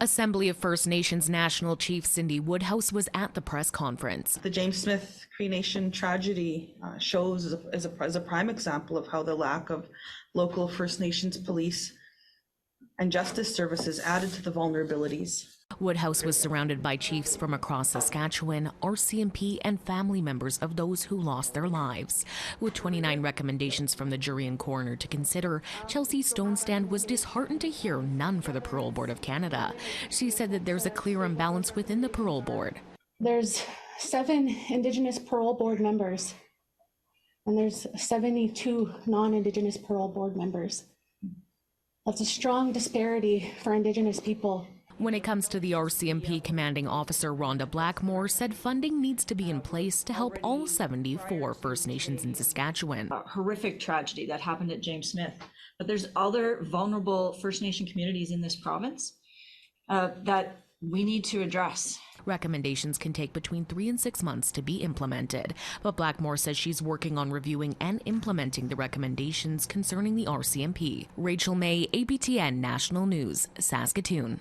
Assembly of First Nations National Chief Cindy Woodhouse was at the press conference. The James Smith Cree Nation tragedy shows as a prime example of how the lack of local First Nations police and justice services added to the vulnerabilities. Woodhouse was surrounded by chiefs from across Saskatchewan, RCMP, and family members of those who lost their lives. With 29 recommendations from the jury and coroner to consider, Chelsea Stonestand was disheartened to hear none for the Parole Board of Canada. She said that there's a clear imbalance within the Parole Board. There's 7 Indigenous Parole Board members, and there's 72 non-Indigenous Parole Board members. That's a strong disparity for Indigenous people. When it comes to the RCMP commanding officer, Rhonda Blackmore said funding needs to be in place to help all 74 First Nations in Saskatchewan. A horrific tragedy that happened at James Smith, but there's other vulnerable First Nation communities in this province that we need to address. Recommendations can take between 3 and 6 months to be implemented, but Blackmore says she's working on reviewing and implementing the recommendations concerning the RCMP. Rachel May, APTN National News, Saskatoon.